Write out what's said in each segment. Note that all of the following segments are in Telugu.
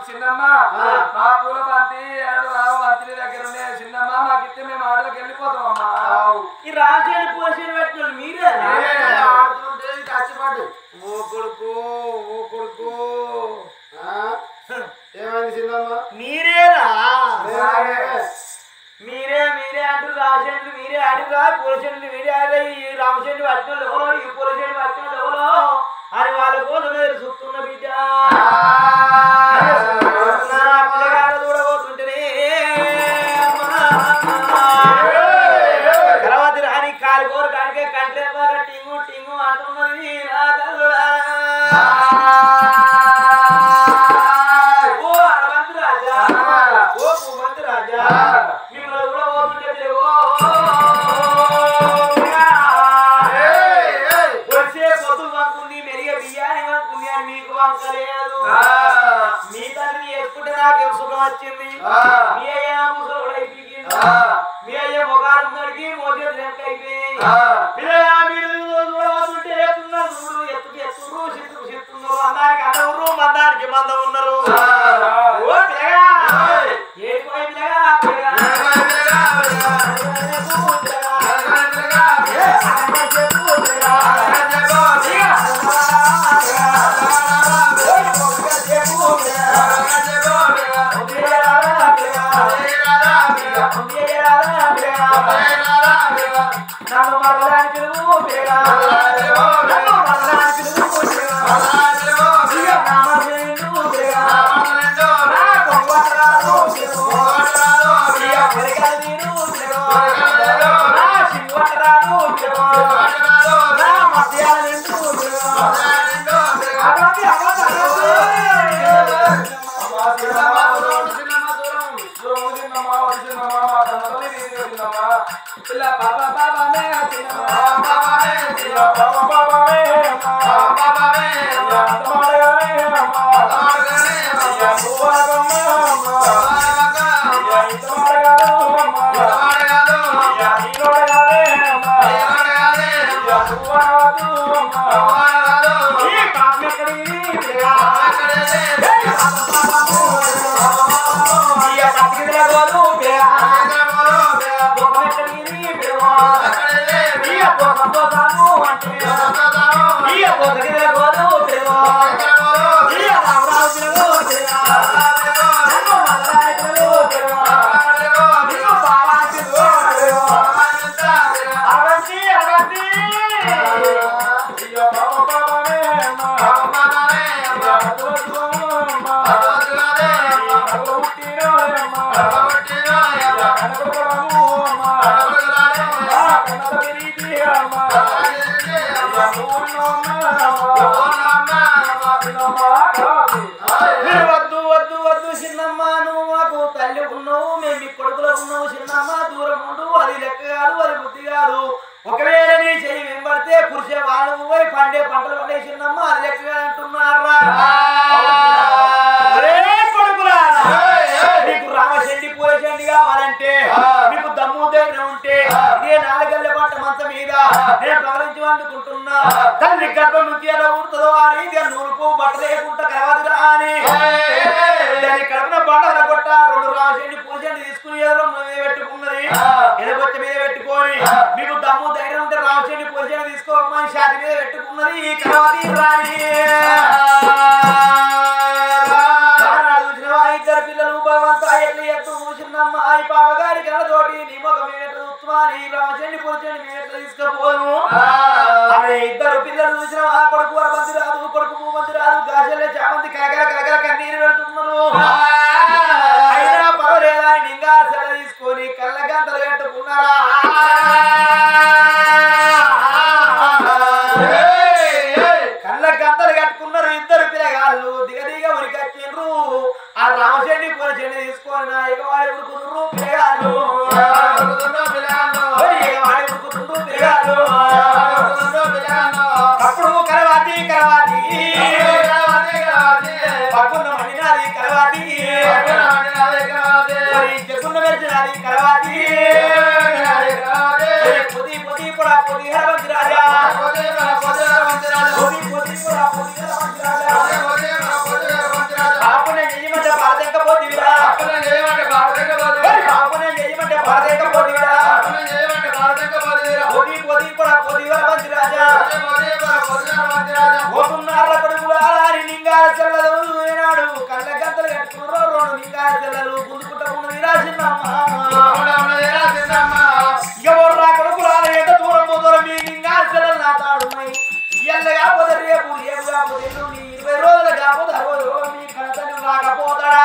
చిన్నమ్మ మా పూల బంతి మంత్రి దగ్గర ఉండే చిన్నమ్మ మాకిస్తే మేము ఆటలకు వెళ్ళిపోతామమ్మా. ఈ రాజేడు పోసిన పెట్టిన మీరే కష్టపడ్డు ఓ కొడుకు ఏమైంది చిన్నమ్మ? మీరేరా మీరే అంటూ రాజేంద్రు మీరే అడుగురా పోలీసులు మీరే ఆడే ఈ రామచంద్రు పట్టిన ఎవరో ఈ పోలీసులు పట్టిన ఎవరో అని వాళ్ళ కోసం మీరు చూస్తున్న బిడ్డ పిల్లగాడు చూడబోతుంటేనే తర్వాత రాని కాలిపోరు కాడికే కంట్రీ బాగా టింగు టింగు అంటున్నది నా తల్లు ఓ అరవంతు రాజా ఓ భూమంతు రాజా మిమ్మల్ని చూడబోతుంటే వచ్చే పొద్దు వంకుంది మెరిగే బియ్యాన్ని వంకుంది అని మీకు వంకలేదు మీ తండ్రిని చేసుకుంటే నాకేం సుఖం వచ్చింది మీ అయ్యా ముసలు అయిపోయింది మీ అయ్యే మొగాలు ముందడికి మోచేతులు అయిపోయి పిల్లగా మీరు చూడవస్తుంటే ఎత్తున్నారు చూడు ఎత్తురు సిత్తున్నారు అందానికి అందరు మందానికి మందం ఉన్నారు ఓ పిల్లగా ఏడిపోయి పిల్లగా నన్ను మరలానికి నువ్వు పేరా నన్ను మరలానికి నువ్వు పేరా నామను పేరా నా కొంగరాలు పేరా పెరగలి నువ్వు పేరా నా శివరాలు పేరా నా మధ్యాల నువ్వు పేరా అగతి పిల్ల బాబా బాబా మే బాబా మే బాబా బాబా మే బాబా మే తమడగా మే తమడగా మే యా బువా గమ్మ యా తమడగా తమడగా యా ఇలోడగా మే యా బువా దు ఈ కామెకడి యా పతికిల గోలు బేరా వద్దు వద్దు వద్దు చిన్నమ్మ నువ్వు మాకు తల్లి ఉన్నావు మేము మీ కొడుకులో ఉన్నావు చిన్నమ్మ దూరం ఉండు అది లెక్క కాదు అది బుద్ధి కాదు ఒకవేళ నీ చెయ్యి వెంబడితే కురిసే వాళ్ళు పోయి పండే పంటలు పండే చిన్నమ్మ అది లెక్క అంటున్నారా నీకు రామచండి పూలచండి కావాలంటే నీకు దమ్ము దగ్గర ఉంటే ఇదే నాలుగల్ల పట్ట మంచం మీద నేను ప్రవరించి వండుకుంటున్నా తల్లి గర్భం నుంచి ఎలా ఉడుతుందో ఆ రీతిగా నూరుకు బట్ట లేకుండా కలవదురా అని దాని కడుపున బండాల కొట్ట రెండు రామచండి పూలచండి తీసుకుని ఏదో పెట్టుకున్నది ఎదకొచ్చ మీద పెట్టుకొని మీకు దమ్ము ధైర్యం ఉంటే రామచండి పూలచండి తీసుకోమని షాతి మీద పెట్టుకున్నది ఈ కలవది రాని ఇద్దరు పిల్లలు భగవంతా ఎట్లా ఎత్తు చిన్నమ్మ ఈ పావగారి కళ్ళతోటి నీ ముఖం అని రామచండి పొరచండి మేము ఎట్లా తీసుకుపోను అనే ఇద్దరు పిల్లలు చూసిన ఆ కొడుకు అరమంది రాదు కొడుకు మూమంది రాదు గాజలే చామంతి కలగల కలగల కన్నీరు పెడుతున్నారు అయినా పర్వాలేదా ఇంకా సెల తీసుకొని కళ్ళ గంటలు కట్టుకున్నారా కళ్ళ గంటలు కట్టుకున్నారు ఇద్దరు పిల్లగాళ్ళు దిగదిగ ఉరికొచ్చిండ్రు ఆ రామచండి పొరచండి తీసుకొని నా ఎగవాడి ఉడుకుతున్నారు పిల్లగాళ్ళు అప్పుడు కలవాతి కలవాతి పక్కున్న మండినది కలవాతి చెక్కున్న మెరిచినది కలవాతి పొది పొది కూడా పొది హరవంతి రాజా పొది పొది కూడా పొది హరవంతి రాజా ఆపునే చెయ్యమంటే భారతకపోతివిరా ఆపునే చెయ్యమంటే భారతకపోతివిరా పొది పొది కూడా పొది హరవంతి రాజా పోతున్నార కొడుకులారి లింగాల చెల్లెలు ఏనాడు కళ్ళ గంతలు కట్టుకున్నారు రెండు లింగాల చెల్లెలు గుందుకుంటున్నది రాసిందమ్మ ఎవరు కొడుకులార ఎంత దూరం పోతారో మీ లింగాల చెల్లెలు నా తాడున్నాయి ఇయ్యాల కాకపోతే రేపు రేపు కాకపోతే 20 రోజులు కాకపోతే 60 రోజులు మీ కనతని రాకపోతాడా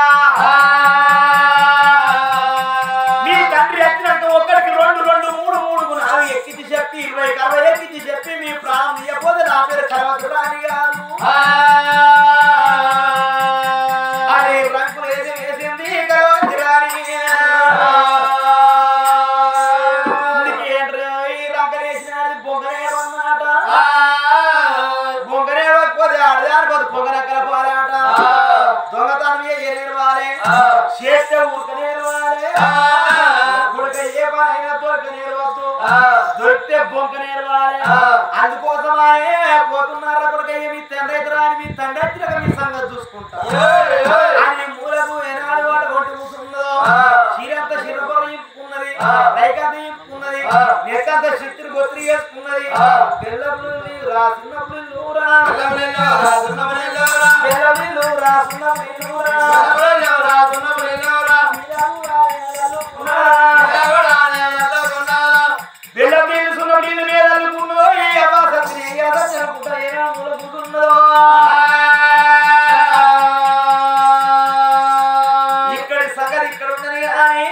మీ తండ్రి ఎత్తినాక ఒక్కడికి 2 2 3 3 4 ఎక్కించి చెప్పి 20 60 ఎక్కించి చెప్పి మీ ప్రాణం ఇవ్వకపోతే నా పేరు కలవదు రాని కాదు అరే రంగులు వేసింది కలవదు రాని ఈ రంగరేసినది బొంగరేడు అన్నమాట బొంగరేకపోతే ఆడదానిపోతే పొంగరక్కల పోరాట దొంగతనం ఎనేరువాలే చేస్తే ఊరుకనేరువాలే ఉడక ఏ పని అయినా దొరకనేరవద్దు దొరికితే బొంకనేరవాలి అందుకోసమే పోతున్నారా కొడుక మీ తండ్రి ఎదురా అని మీ తండ్రి ఎదురుగా మీ సంగతి చూసుకుంటా అని మూలకు ఏనాడు వాట ఒంటి కూర్చున్నదో చీరంత చిరపొర ఇంపుకున్నది రైకంత ఇంపుకున్నది నెక్కంత చిత్తులు గొత్తి వేసుకున్నది పిల్లలు రాసున్నప్పుడు నూరా పిల్లలు రాసున్నప్పుడు బిళ్ళ సున్న నీళ్ళు మీద అనుకున్నదో ఈ అవాసత్రి జరుపుకుంటా ఏనా మూల కూర్చున్నదో ఇక్కడి సగర్ ఇక్కడ ఉన్నది కానీ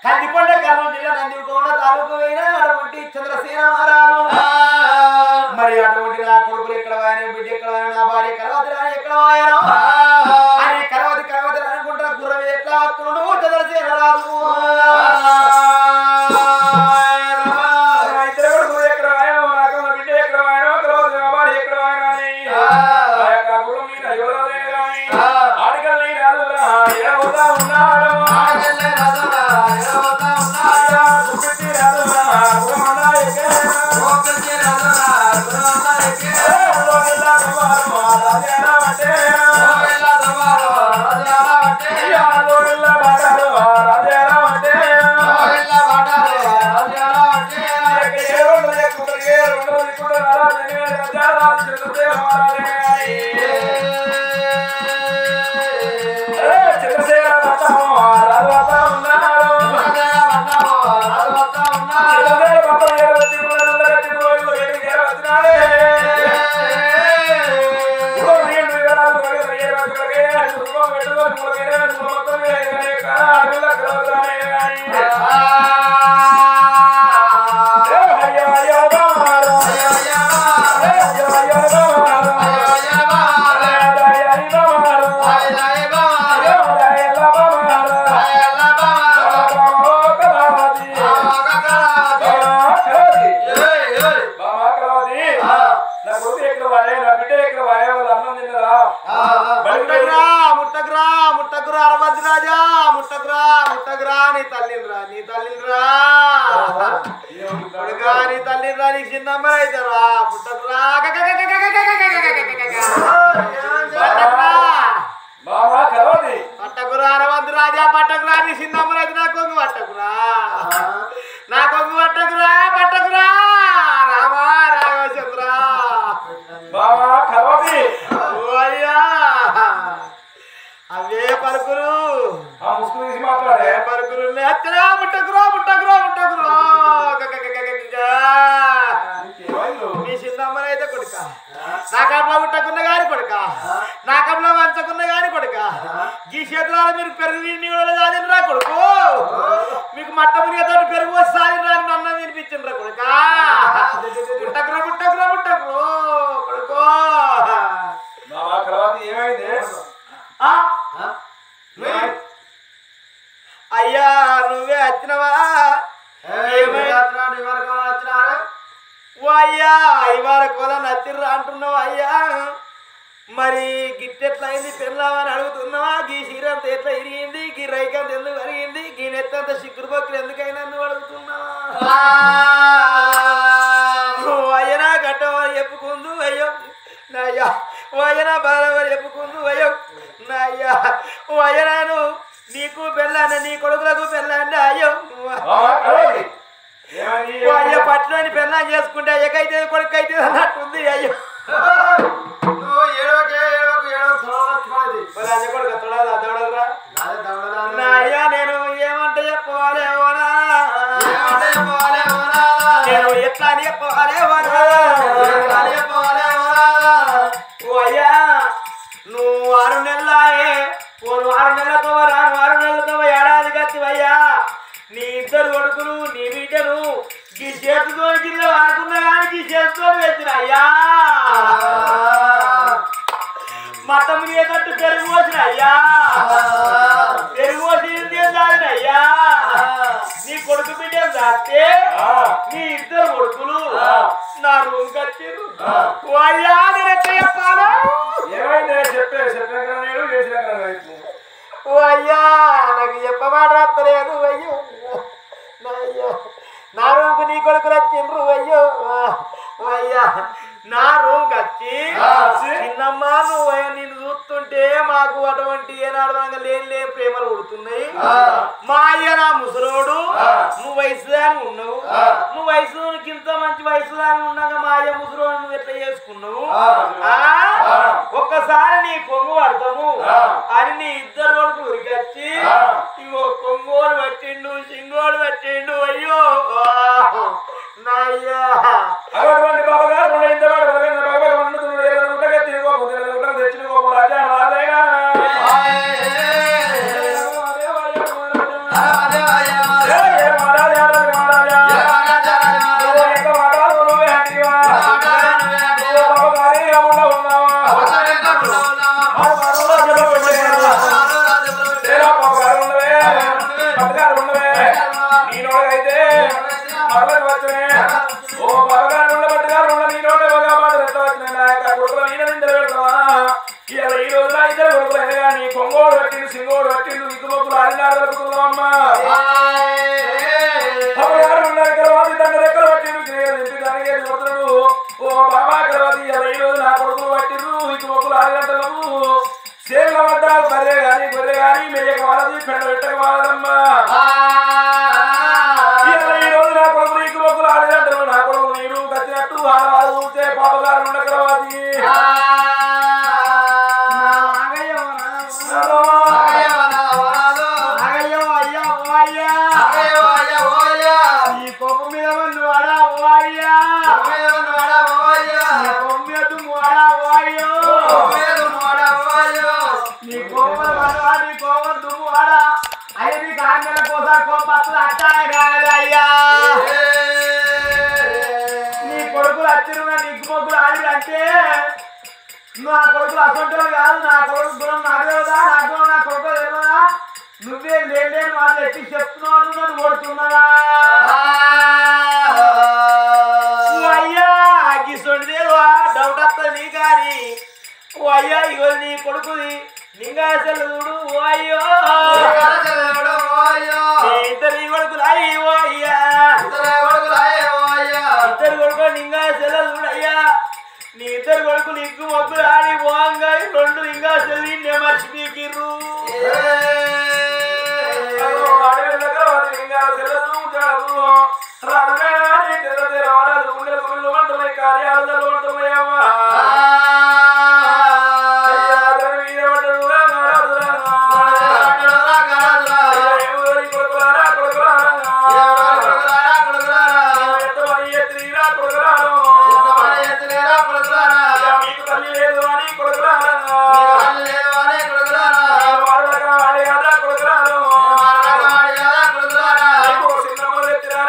కందికొండ కర్నూలు జిల్లా నందికొండ తాలూకు అయినా అటువంటి చంద్రసేన మహారాజు మరి అటువంటి నా కొడుకులు ఎక్కడ వాయన బిడ్డ ఎక్కడ వాయన నా భార్య కలవతి రాని ఎక్కడ వాయను అని కలవతి అనుకుంటున్న గుర్రం ఎట్లా వస్తున్నాడు చంద్రసేన రాజు అవే పలుకులు ముట్టుకురా ముట్టకురా ముట్టకురా ముట్టకురా పెరుగు వస్తాయి నన్ను అన్నం తినిపించిండ్రా కొడుకా పుట్టకురా పుట్టకురా పుట్టకురో కొడుకో ఏమైంది అయ్యా నువ్వే వచ్చినవా అయ్యా ఇవాళ కొల నచ్చిర్రా అంటున్నావు అయ్యా మరి గిట్టెట్లయింది పెళ్ళామని అడుగుతున్నావా గీ సీరంత ఎట్లా ఇరిగింది గీ రైకంత ఎందుకు అరిగింది గీ నెత్తంత సిక్కురు బొక్కులు ఎందుకైనా నువ్వు అడుగుతున్నావా అయ్యనా కట్టమని చెప్పుకుందు అయ్యో నాయ్యా అయ్యనా బాలమని చెప్పుకుందు అయ్యో నాయ్యా అయ్యనాను నీకు పెళ్ళాన్న నీ కొడుకులకు పెళ్ళాన్న అయ్యో అయ్యో పట్లని పెళ్ళా చేసుకుంటే అయ్యకైతే కొడుకైతే అన్నట్టుంది అయ్యో అయ్యా నేను ఏమంటే చెప్పవాలి నేను ఎట్లా అని చెప్పవాలి అయ్యా నువ్వు 6 నెలలాయే 6 నెలలతో 6 నెలలతో ఏడాది కత్తివయ్యా నీ ఇద్దరు కొడుకులు నీ బిడ్డను ఈ చేతితో కింద అనుకున్నా కానీ ఈ చేతితో వచ్చిన అయ్యా మతం తట్టు పెరుగు వచ్చిన అయ్యా పెరుగు వచ్చి అయ్యా నీ కొడుకు బిడ్డ దాస్తే నీ ఇద్దరు కొడుకులు నా రూమ్ కట్టిరు అయ్యా నేను ఎట్లా చెప్పాలా ఏమైంది చెప్పే అయ్యా నాకు చెప్పమాట రాస్తలేదు అయ్యో నా రూమ్కు నీ కొడుకులు వచ్చిండ్రు అయ్యో అయ్యా నా రూమ్కి వచ్చి చిన్నమ్మ నువ్వు నిన్ను చూస్తుంటే మాకు అటువంటి ఏనాడగా లేని ప్రేమలు ఉడుతున్నాయి మా అయ్య నా ముసలోడు నువ్వు వయసుదాని ఉన్నావు నువ్వు వయసుకి ఇంత మంచి వయసుదాని ఉన్నాక మా అయ్య ముసలోడు నువ్వు ఎట్లా చేసుకున్నావు ఒక్కసారి నీ కొంగు పడతాము అని నీ ఇద్దరు కొడుకు ఉరికొచ్చి ఇగో కొంగోడు పట్టిండు సింగోడు పట్టిండు అయ్యో నాయ్యా అటువంటి బాబగారు తెచ్చుకో రాజా రాజైనా కొంగోడు పట్టిండు సింగోడు పట్టిండు ఇద్దరు ఆడినారు దొరుకుతున్నామ్మా ఉన్నారు కలవాది దండ రెక్కలు పట్టిండు ఇంటి దానికి దొరుకుతున్నాడు ఓ బాబా కలవాది ఈ రోజు నా కొడుకులు పట్టిండ్రు ఇద్దరు ఆడినంటలు సేల వద్ద బర్రె గాని గొర్రె గాని మెయ్యక వాడది పెండ పెట్టక వాడదమ్మా ఈ రోజు నా కొడుకులు ఇద్దరు ఆడినంటలు నా కొడుకు నీరు కచ్చినట్టు ఆడవాళ్ళు చూస్తే పాపగారు ఉండ కలవాది నీ కొడుకులు అచ్చిరున్న నీకు మొగ్గులు ఆడి అంటే నా కొడుకులు అసంటోళ్ళు కాదు నా కొడుకు గుణం నాకు తెలియదా నా గుణం నా కొడుకు తెలియదా నువ్వే లేని వాళ్ళు ఎట్టి చెప్తున్నావు నన్ను కొడుతున్నావా అయ్యా గిసొంటిదేదో డౌట్ వస్తుంది కానీ ఓ అయ్యా ఇగో నీ కొడుకుది నింగా చెల్లుడు ఓ అయ్యో ఇద్దరు కొడుకులు అయ్యో అయ్యా ఇద్దరు కొడుకు నింగా చెల్లెలు అయ్యా నీ ఇద్దరు కొడుకులు ఇగ్గు మొగ్గులు ఆడి పోంగా 2 ఇంకా చెల్లి మర్చిపోయిర్రు కార్యాలు ఉంటున్నాయమ్మా చిన్నమ్మ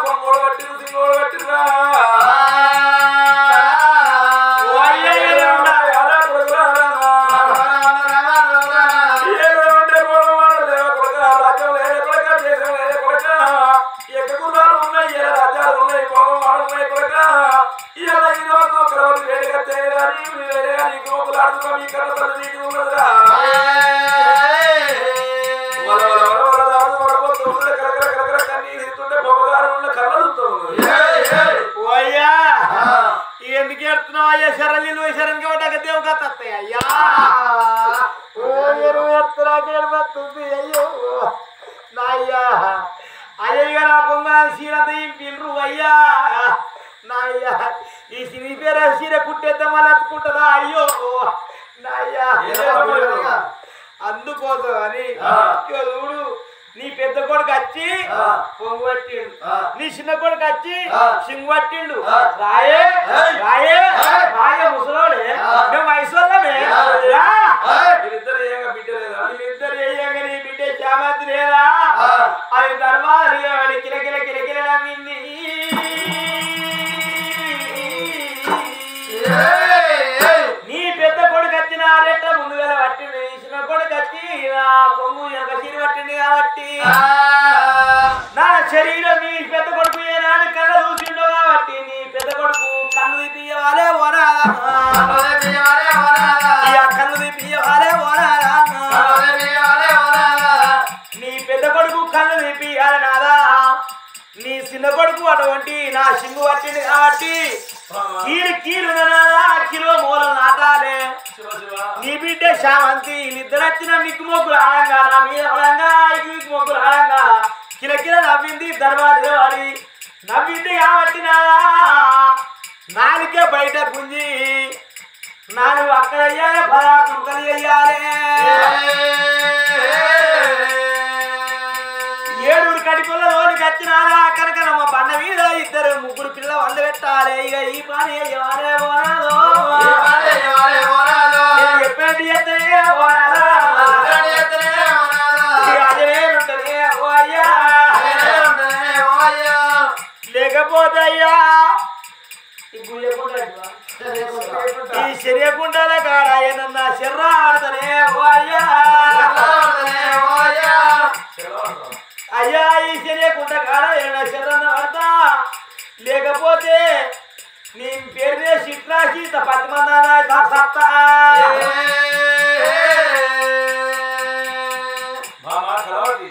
పొంగోడు పట్టిరు సింగోడు పట్టిరా ఎందుకు ఎడుతున్నావు అయ్యా శరణి శరణ్కి పడ్డాక దేవుగా తత్తాయి అయ్యా ఎడుతుంది అయ్యో నా అయ్యా అయ్యగా నా పొంగ సీరంత ఇంపిండ్రు అయ్యా నా అయ్యా ఈ సినీ పేరు సీర కుట్టేద్దాం మళ్ళీ అత్తుకుంటుందా అయ్యో నా అయ్యా అందుకోసం అని చూడు నీ పెద్ద కొడుకు వచ్చి పొంగు పట్టిండు నీ చిన్న కొడుకు వచ్చి సింగు పట్టిండు రాయే రాయే రాయే ముసలోడే మేము వయసులోనే వీళ్ళిద్దరు ఏయంగా నీ బిడ్డ చామంతి లేదా అది ధర్మాలు కిలకిల కిలకిల నమ్మింది నీ పెద్ద కొడుకు వచ్చిన రెట్ట ముందుగా పట్టిండు నీ చిన్న కొడుకు వచ్చి నా పొంగు వెనక సీరి పట్టింది కాబట్టి నా శరీరం నీ పెద్ద కొడుకు ఏనాడు కళ్ళ చూసిండు కాబట్టి నీ పెద్ద కొడుకు కన్ను తీయవాలే ఓనాలా కన్ను తీయవాలే ఓనాలా నీ పెద్ద కొడుకు కన్ను తీపియాలి నాదా నీ చిన్న కొడుకు అటువంటి నా సింగు పట్టింది కాబట్టి కీలు కీలు కిలో మూలం నాటాలే నీ బిడ్డ శామంతి నిద్ర వచ్చిన మిక్కు మొగ్గులు ఆడంగా నా మీద ఆడంగా మిక్కు మొగ్గులు ఆడంగా కిలకిల నవ్వింది దర్వాలు వాడి నవ్వింది కాబట్టి నాలుగే బయట గుంజి నాలుగు అక్కడ అయ్యాలి పదార్థం అయ్యాలి ఏడుగురు కడిపుల్ల లోనికి వచ్చినారా కనకనమ్మ బండ మీద ఇద్దరు ముగ్గురు పిల్ల వంద పెట్టాలి ఇక ఈ పని ఎవరే పోరాదో చెప్పేది ఎత్తనే పోరాదా అదేంటనే ఓ అయ్యా లేకపోతే అయ్యా ఈ శరీరకుండాల కాడ ఏనన్నా శర్రా ఆడతనే ఓ అయ్యా అయ్యా ఈ శరీరకుండ కాడ ఏమన్నా శర్రన్న ఆడతా లేకపోతే నీ పేరునే చిట్రాసి 10 మంది సత్తా మామా కలవతి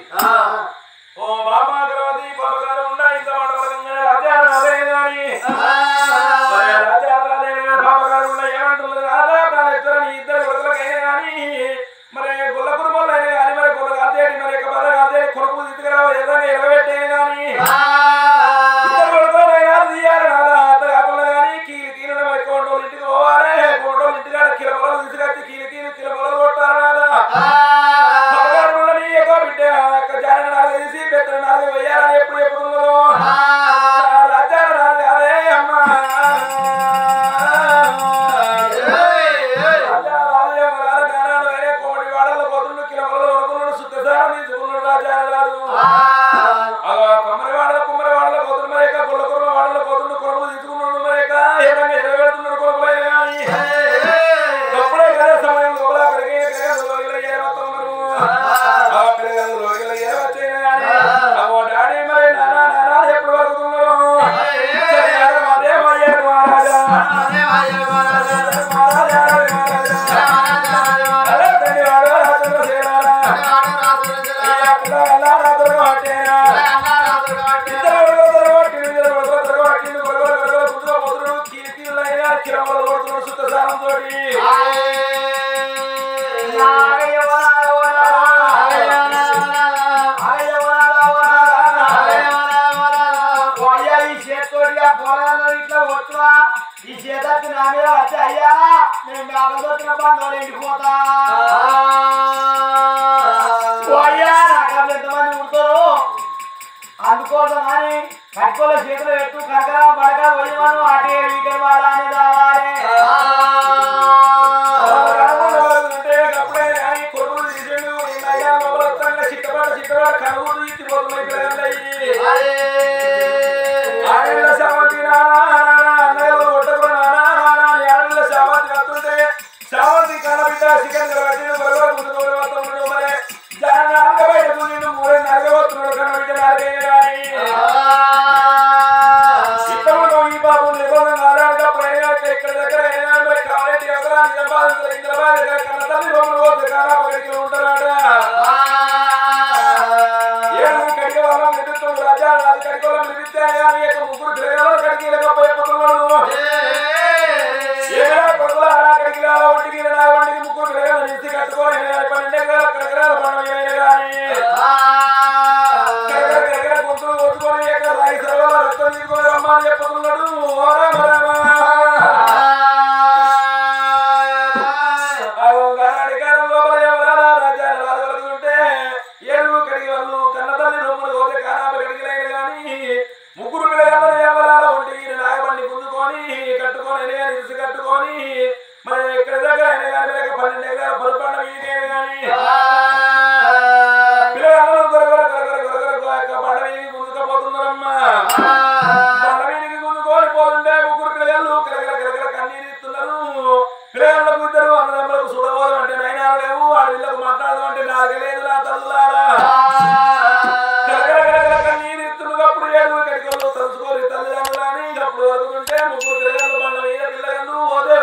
ఓ బాబా కలవతి బాబగారు ఉండా ఇంత వాడవరంగా రాజారాదే గాని రాజారాదే బాబగారు ఉండా ఏమంటున్నారు రాజా ప్రాణేశ్వరని ఇద్దరు వదలకైనా గాని మరి గొల్ల కుటుంబంలో అయినా కానీ మరి గొల్ల కాదేటి మరి బర్ర కాదే కొడుకులు తీసుకురా ఎర్రగా ఎరగబెట్టేది కానీ ఇద్దరు కొడుకులైనా తీయాలి రాదా అంత కాకుండా కానీ కీలు కొండోళ్ళు ఇంటికి పోవాలి కొండోళ్ళు ఇంటికాడ కిలమొలలు తీసుకొచ్చి కిలమొలలు కొట్టారు రాదా బిడ్డ జాన నాలుగు తీసి పెద్ద నాలుగు వెయ్యాలని ఎప్పుడు చెప్పుతున్నారు రాజా రాదు అదే అమ్మా రాజా రాజు కోటి వాడల్లో పోతున్నాడు కిలమొలలు కొనుక్కున్నాడు శుద్ధసారం తీసుకున్నాడు రాజా రాదు కుమ్మరి వాడలో పోతున్నాడు మరేక గుళ్ళ కుర్మ వాడలో పోతున్నాడు కొనుగోలు తీసుకున్నాడు మరేక ఏడంగా ఎరగబెడుతున్నాడు కొనుగోలు కానీ అప్పుడే కదా సమయం లోపల పెరిగే డాడీ మరి నానా ఎప్పుడు వరుకుతున్నారు ఈ చేతకి నా మీద వచ్చి అయ్యా నేను మేకలతో బంధువులు ఎండిపోతా అయ్యా నాకు ఎంతమంది ఉడతారు అందుకోసం అని కట్టుకోలే చేతులు పెట్టు కనక బడక పోయమను అటే వీకే వాళ్ళ అని రావాలి అప్పుడే కానీ కొడుకులు తీసేడు అయ్యా మొబైల్ చిట్టపాట కనుగోలు ఇచ్చిపోతున్నాయి కన్న తల్లి రొమ్మలు పోతే కారాప కడికి ఉంటారట ఏడుగురు కడిగ వాళ్ళం నిలుపుతుంది రాజాలు అది కడికోలం నిలిపితే ముగ్గురు పిల్లలు కడిగి లేకపోతున్నాడు ఏడా కొడుకుల కడికి ఒంటికి వంటికి ముగ్గురు పిల్లలు నిలిచి కట్టుకొని 12 ఎకరాల కడగరాల పండుగ కానీ గొంతులు కొట్టుకొని ఎక్కడ రాయి సర్వలో రక్తం తీసుకొని రమ్మని చెప్పుతున్నాడు ముగ్గురు పిల్లలు ఎవరాల ఒంటికి నాగబండి గుంజుకొని కట్టుకొని ఇరుసు కట్టుకొని మరి ఎక్కడ దగ్గర అయినా కానీ 12 ఎకరాల పొరపండ మీదే కానీ పిల్లలు గొరగొర బండ మీదకి గుంజుకపోతున్నారమ్మా బండ మీదకి గుంజుకొని పోతుంటే ముగ్గురు పిల్లలు కరగర కన్నీరు ఇస్తున్నారు పిల్లలకు ఇద్దరు అన్నదమ్ములకు చూడబోదు అంటే నైనా లేవు వాడి వీళ్ళకు మాట్లాడదు అంటే నాగలేదు నా తల్లులారా కన్నీరు ఇస్తున్నప్పుడు ఏడుగురు కడికలు తలుచుకోరు తల్లిదండ్రులు అని అప్పుడు అడుగుతుంటే ముగ్గురు పిల్లలు బండ మీద పిల్లలు ఓదే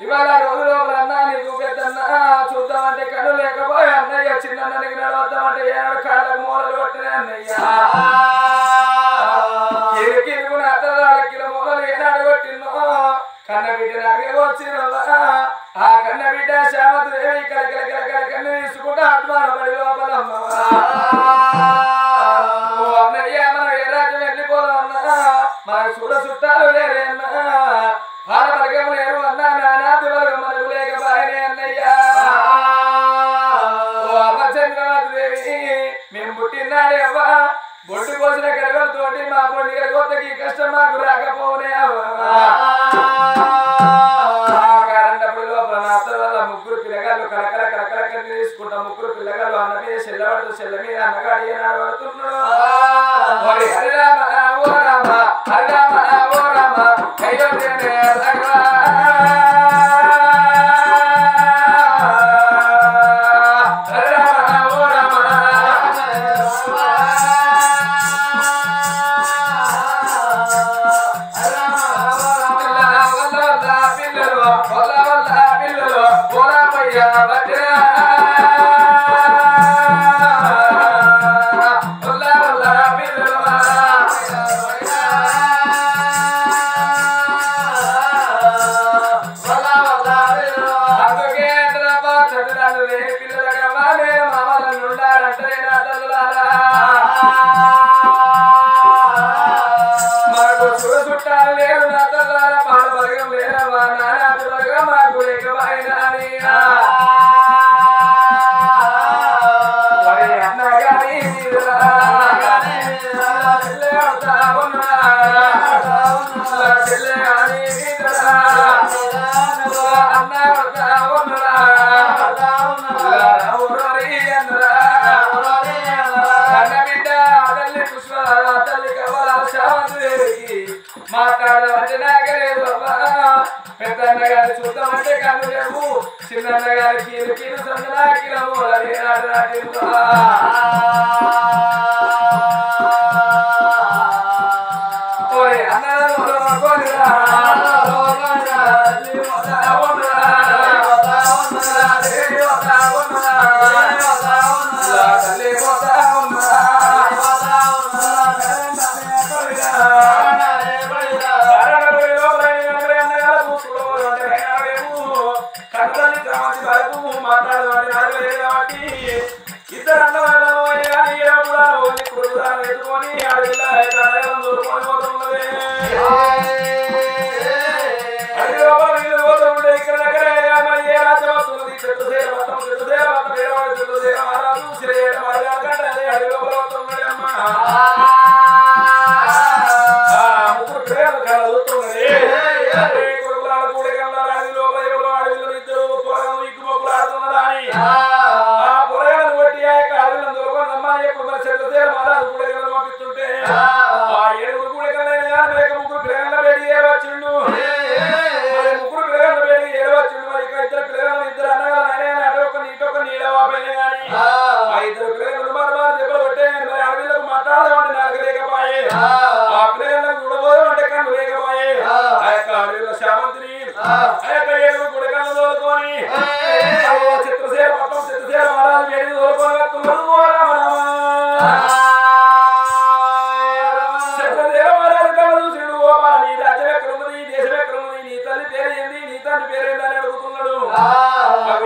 ఇవాళ రోజు లోపల అన్నా నీకు పెద్దన్నా చూద్దామంటే కళ్ళు లేకపోయి అన్నయ్య చిన్నన్నకి నడవద్దామంటే ఏనాడు కాళ్ళకు మూలలు కొట్టిన అన్నయ్య కిరుగున అతల మూలలు ఏనాడు కొట్టినో కన్న బిడ్డ నాకే వచ్చిన ఆ కన్న బిడ్డ శామదేవి కన్ను తీసుకుంటూ ఆత్మాన పడి లోపల అన్నయ్య మనం మనకు చూడ చుట్టాలు లేరే అన్నా ఆడవర్గం లేరు అన్నా నానాది వర్గం మనకు లేకపాయనే అన్నయ్యా చంద్రవతి దేవి మేము పుట్టినాడే అవ్వా బొడ్డు కోసిన కడగలతోటి మా పొండిగల కొత్తకి కష్టం మాకు రాకపోనే అవ్వకారంటప్పుడు లోపల నాతో వల్ల ముగ్గురు పిల్లగాళ్ళు కలకల కలకల కన్నీ తీసుకుంటా ముగ్గురు పిల్లగాళ్ళు అన్న మీద చెల్లబడుతూ చెల్ల మీద అన్నగా అడిగినాడు పడుతున్నాడు హరిరామ ఓ రామ హరిరామ ఓ రామ అయోధ్యనే రాఘవా చుట్టాలు లేరు నా తల్లాల పాల వర్గం లేరవా నానాది వర్గం మాకు లేకపోయినా అన్నగాని చెల్లె గాని అన్న బిడ్డ తల్లి పుష్ప తల్లి కవల శాంతి మాట్లాడమంటే నాగలేదు పెద్దన్న గారి చూద్దామంటే కన్ను లేవు చిన్నన్న గారి కీలు కీలు సందనాకిలము అదే నాడు నాటి ఇద్దరు అన్నవాళ్ళు ఎత్తుకొని అడవిలో దూరుకొని పోతున్నది అడవి పోతుండే ఇక్కడ దగ్గరే ఏ రాజ్యం వస్తుంది చెట్టు మొత్తం చెట్టు మహారాజు శ్రేయట మహారాజు అదే అడవి లోపల వస్తున్నాడు అమ్మ ముగ్గురు ప్రేమలు కళ చూస్తున్నది కొడుకులాల కూడా కన్నారు అడవి లోపల ఎవరో అడవిలో ఇద్దరు పొరగలు ఇగ్గు మొక్కులు ఆడుతున్నదా అని మహారాజు కూడా పంపిస్తుంటే ఆ ఏడుగురు కూడా ముగ్గురు పిల్లల బేడి ఏడవచ్చిండు ముగ్గురు పిల్లల బేడి ఏడవచ్చిండు మరి ఇక్కడ ఇద్దరు పిల్లలు ఇద్దరు అన్నగారు అటొక్క నీటొక్క నీడవాపోయినా కానీ ఆ ఇద్దరు పిల్లలు మారు దెబ్బలు కొట్టే మరి అడవిలకు మాట్లాడదామంటే నాకు లేకపోయే ఆ పిల్లలకు చూడబోదు అంటే కన్ను లేకపోయే ఆ యొక్క అడవిలో శామంతిని ఆ యొక్క ఏడుగురు గుడికలను తోలుకొని చిత్రసేన పట్టం చిత్రసేన మహారాజు బేడి తోలుకొని వస్తున్నారు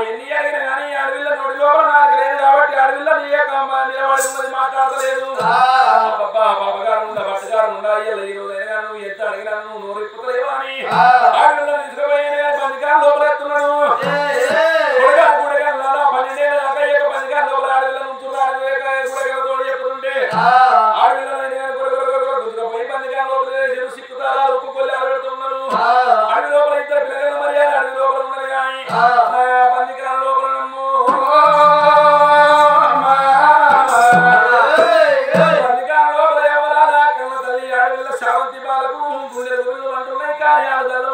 ఎన్ని అడిగినా కానీ అడవిలో నోటి లోపల నాకు లేదు కాబట్టి అడవిలో నిలబడి ఉన్నది మాట్లాడలేదు పాపగారు ఉందా భర్తగారు ఉందా ఈరోజైనా నువ్వు ఎంత అడిగినా నువ్వు నోరు ఇప్పుతలేవు అని అడవిలో తీసుకుపోయిన బందికారు లోపల ఎత్తున్నాడు గుడగారు 12 ఏళ్ళ దాకా బందికారు లోపల అడవిలో నుంచున్నాడు గుడగలతో చెప్తుంటే అడవిలో గుంజుకపోయి బందికారు లోపల సిక్కుతారా ఉప్పుకొల్లి ఆడబెడుతున్నారు అడవి లోపల ఇద్దరు పిల్లలు మర్యాద అడవి లోపల ఉన్నారు కానీ బందికారు లోపల బందికారు లోపల ఎవరా కన్న తల్లి అడవిలో శావంతి బాలకు గుండెలు అంటున్నాయి కానీ ఆడదాలు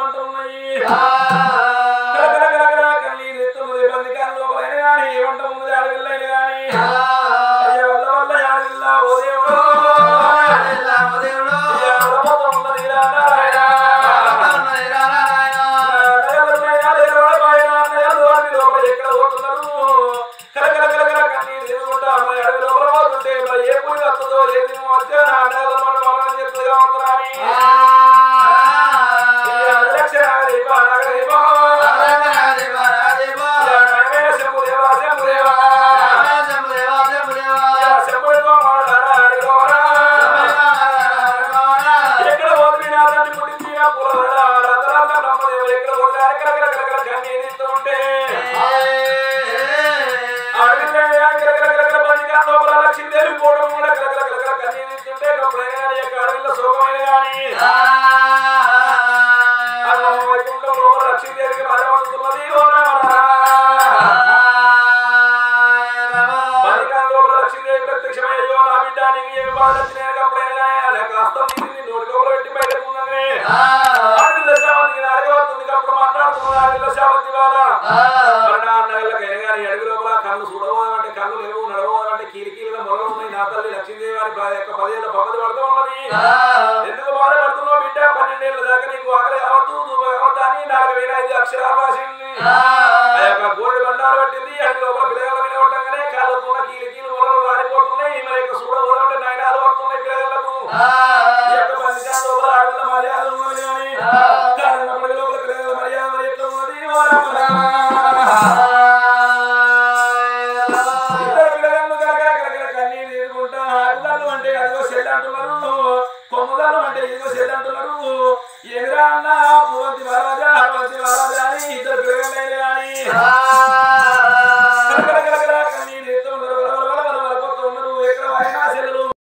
ఉన్నది ఎందుకు బాధపడుతున్నావు బిడ్డ 12 ఏళ్ళ దాకా నీకు ఆకలి కావద్దు దూప కావద్దు అని 4,005 అక్షరాలు రాసింది ఆ యొక్క గోల్డ్ బండారు పట్టింది అది లోపల పిల్లల మీద కొట్టంగానే కాళ్ళకున్న కీలు మొలలు రాలిపోతున్నాయి మరి యొక్క సూడ వదలంటే నయనాలు వస్తున్నాయి పిల్లలకు ఈ యొక్క పంచాల లోపల ఆడపిల్ల మర్యాద ఉన్నది కానీ కారణపడి లోపల పిల్లల మర్యాద మరి ఎట్లా ఉన్నది ఇద్దరు పిల్లలను కలగల కన్నీరు తీసుకుంటా ఆకుదాలు అంటే అదిగో సెల్ అంటున్నారు కొమ్ముదాలు అంటే ఇదిగో సెల్ అంటున్నారు ఏమిరా అన్న పూవంతి మహారాజా అని ఇద్దరు పిల్లలైన కానీ